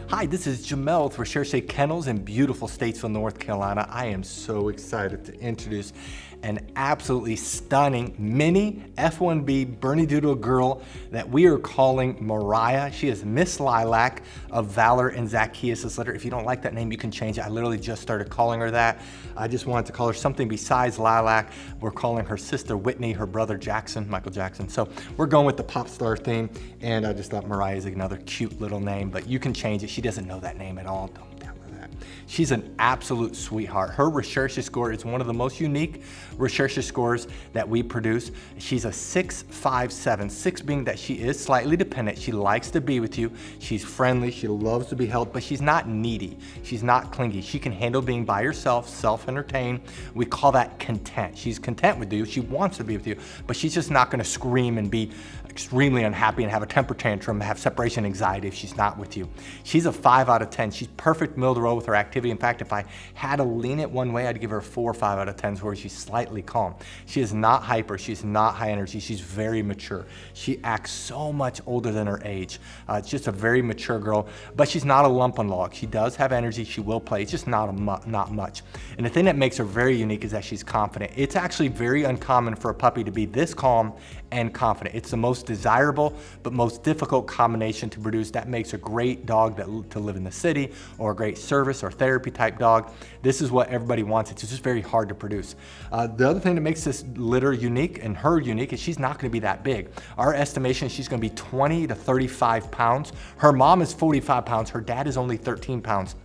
Hi, this is Jamel with Recherche Kennels in beautiful Statesville, North Carolina. I am so excited to introduce an absolutely stunning mini F1b Bernedoodle girl that we are calling Mariah. She is Miss Lilac of Valor and Zacchaeus' litter. If you don't like that name, you can change it. I literally just started calling her that. I just wanted to call her something besides Lilac. We're calling her sister Whitney, her brother Jackson, Michael Jackson. So we're going with the pop star theme, and I just thought Mariah is another cute little name, but you can change it. She doesn't know that name at all. Don't tell her that. She's an absolute sweetheart. Her Recherche score is one of the most unique Recherche scores that we produce. She's a 6'5'7", 6 being that she is slightly dependent. She likes to be with you. She's friendly. She loves to be held, but she's not needy. She's not clingy. She can handle being by herself, self-entertained. We call that content. She's content with you. She wants to be with you, but she's just not going to scream and be extremely unhappy and have a temper tantrum, have separation anxiety if she's not with you. She's a 5 out of 10. She's perfect middle of the road with her activity. In fact, if I had to lean it one way, I'd give her a 4 or 5 out of 10s where she's slightly calm. She is not hyper. She's not high energy. She's very mature. She acts so much older than her age. It's just a very mature girl, but she's not a lump on log. She does have energy. She will play. It's just not much. And the thing that makes her very unique is that she's confident. It's actually very uncommon for a puppy to be this calm and confident. It's the most desirable but most difficult combination to produce. That makes a great dog to live in the city, or a great service or therapy type dog. This is what everybody wants. It's just very hard to produce. The other thing that makes this litter unique and her unique is she's not going to be that big. Our estimation is she's going to be 20 to 35 pounds. Her mom is 45 pounds. Her dad is only 13 pounds.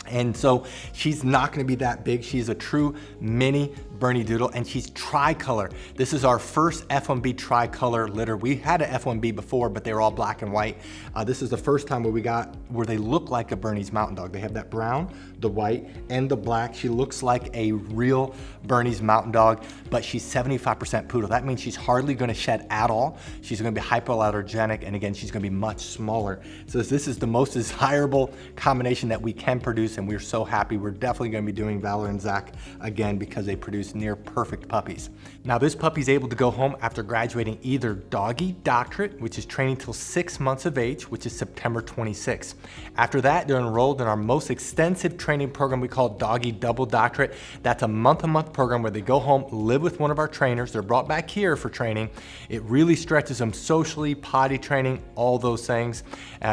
And so she's not going to be that big. She's a true mini Bernedoodle, and she's tricolor. This is our first F1b tricolor litter. We had an F1b before, but they were all black and white. This is the first time where they look like a Bernese Mountain Dog. They have that brown, the white, and the black. She looks like a real Bernese Mountain Dog, but she's 75% poodle. That means she's hardly going to shed at all. She's going to be hypoallergenic, and again, she's going to be much smaller. So this is the most desirable combination that we can produce, and we're so happy. We're definitely going to be doing Valor and Zach again because they produce near perfect puppies. Now this puppy's able to go home after graduating either Doggy Doctorate, which is training till 6 months of age, which is September 26th. After that, they're enrolled in our most extensive training program we call Doggy Double Doctorate. That's a month-to-month program where they go home, live with one of our trainers. They're brought back here for training. It really stretches them socially, potty training, all those things.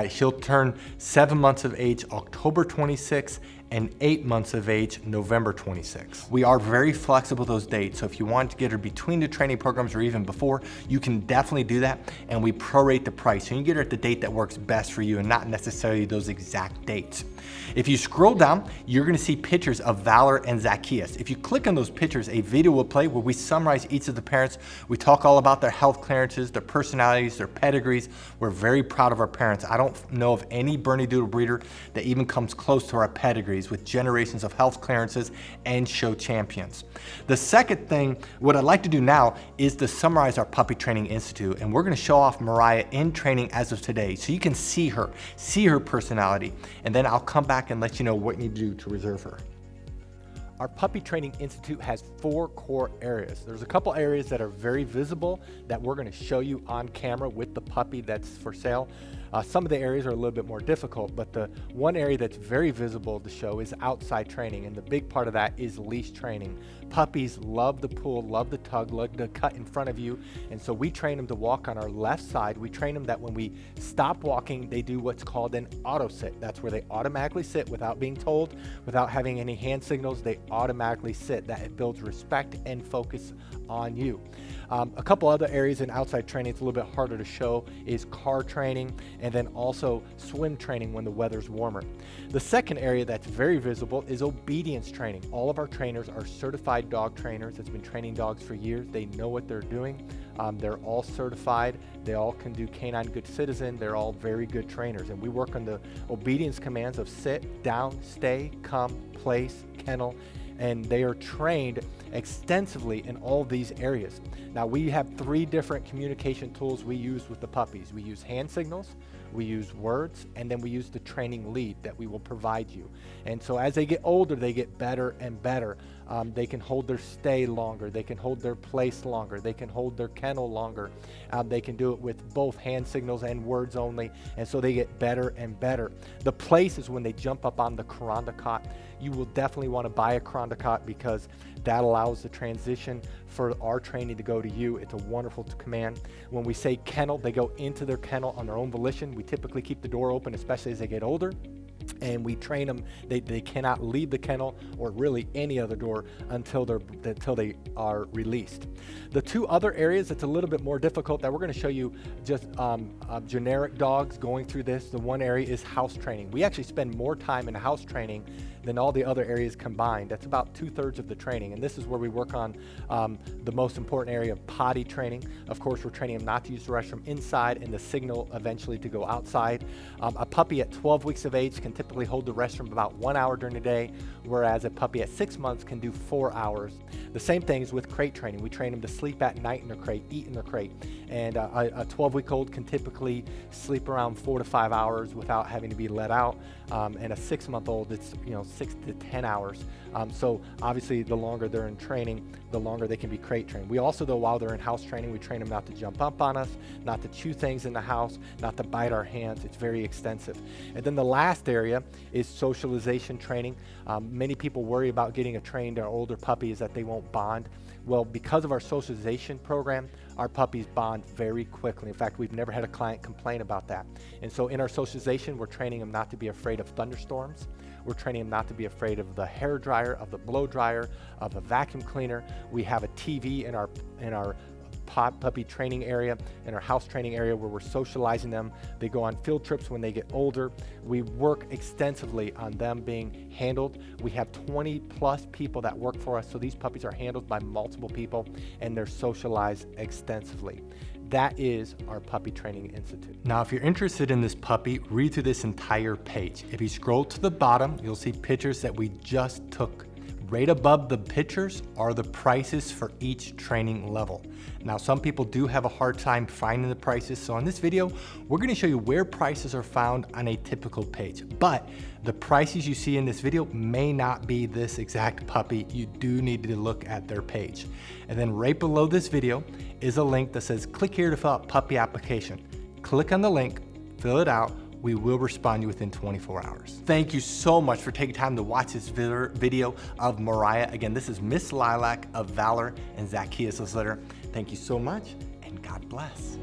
She'll turn 7 months of age October 26th and 8 months of age, November 26th. We are very flexible those dates, so if you want to get her between the training programs or even before, you can definitely do that, and we prorate the price. So you can get her at the date that works best for you and not necessarily those exact dates. If you scroll down, you're gonna see pictures of Valor and Zacchaeus. If you click on those pictures, a video will play where we summarize each of the parents. We talk all about their health clearances, their personalities, their pedigrees. We're very proud of our parents. I don't know of any Bernedoodle breeder that even comes close to our pedigrees with generations of health clearances and show champions. The second thing, what I'd like to do now is to summarize our Puppy Training Institute, and we're gonna show off Mariah in training as of today so you can see her personality, and then I'll come back and let you know what you need to do to reserve her. Our Puppy Training Institute has 4 core areas. There's a couple areas that are very visible that we're going to show you on camera with the puppy that's for sale. Some of the areas are a little bit more difficult, but the one area that's very visible to show is outside training, and the big part of that is leash training. Puppies love the pull, love the tug, love to cut in front of you, and so we train them to walk on our left side. We train them that when we stop walking, they do what's called an auto sit. That's where they automatically sit without being told, without having any hand signals. They automatically sit. That it builds respect and focus on you. A couple other areas in outside training it's a little bit harder to show is car training, and then also swim training when the weather's warmer. The second area that's very visible is obedience training. All of our trainers are certified dog trainers that's been training dogs for years. They know what they're doing. They're all certified. They all can do Canine Good Citizen. They're all very good trainers, and we work on the obedience commands of sit, down, stay, come, place, kennel, and they are trained extensively in all these areas. Now, we have 3 different communication tools we use with the puppies. We use hand signals, we use words, and then we use the training lead that we will provide you. And so as they get older, they get better and better. They can hold their stay longer, they can hold their place longer, they can hold their kennel longer. They can do it with both hand signals and words only, and so they get better and better. The place is when they jump up on the Kuranda cot. You will definitely want to buy a Kuranda cot because that allows the transition for our training to go to you. It's a wonderful command. When we say kennel, they go into their kennel on their own volition. We typically keep the door open, especially as they get older. And we train them, they cannot leave the kennel or really any other door until they are released. The 2 other areas that's a little bit more difficult that we're going to show you just generic dogs going through this. The one area is house training. We actually spend more time in house training than all the other areas combined. That's about 2/3 of the training, and this is where we work on the most important area of potty training. Of course, we're training them not to use the restroom inside and the signal eventually to go outside. A puppy at 12 weeks of age can typically hold the restroom about 1 hour during the day, whereas a puppy at 6 months can do 4 hours. The same thing is with crate training. We train them to sleep at night in their crate, eat in their crate, and a 12-week-old can typically sleep around 4 to 5 hours without having to be let out, and a 6-month-old, it's 6 to 10 hours. So obviously the longer they're in training, the longer they can be crate trained. We also, though, while they're in house training, we train them not to jump up on us, not to chew things in the house, not to bite our hands. It's very extensive. And then the last area is socialization training. Many people worry about getting a trained or older puppy is that they won't bond. Well, because of our socialization program, our puppies bond very quickly. In fact, we've never had a client complain about that. And so in our socialization, we're training them not to be afraid of thunderstorms. We're training them not to be afraid of the hair dryer, of the blow dryer, of the vacuum cleaner. We have a TV in our puppy training area, in our house training area, where we're socializing them. They go on field trips when they get older. We work extensively on them being handled. We have 20+ people that work for us, so these puppies are handled by multiple people and they're socialized extensively. That is our Puppy Training Institute. Now, if you're interested in this puppy, read through this entire page. If you scroll to the bottom, you'll see pictures that we just took. Right above the pictures are the prices for each training level. Now, some people do have a hard time finding the prices, so in this video, we're going to show you where prices are found on a typical page. But the prices you see in this video may not be this exact puppy. You do need to look at their page. And then right below this video is a link that says, click here to fill out puppy application. Click on the link, fill it out. We will respond to you within 24 hours. Thank you so much for taking time to watch this video of Mariah. Again, this is Miss Lilac of Valor and Zacchaeus' litter. Thank you so much, and God bless.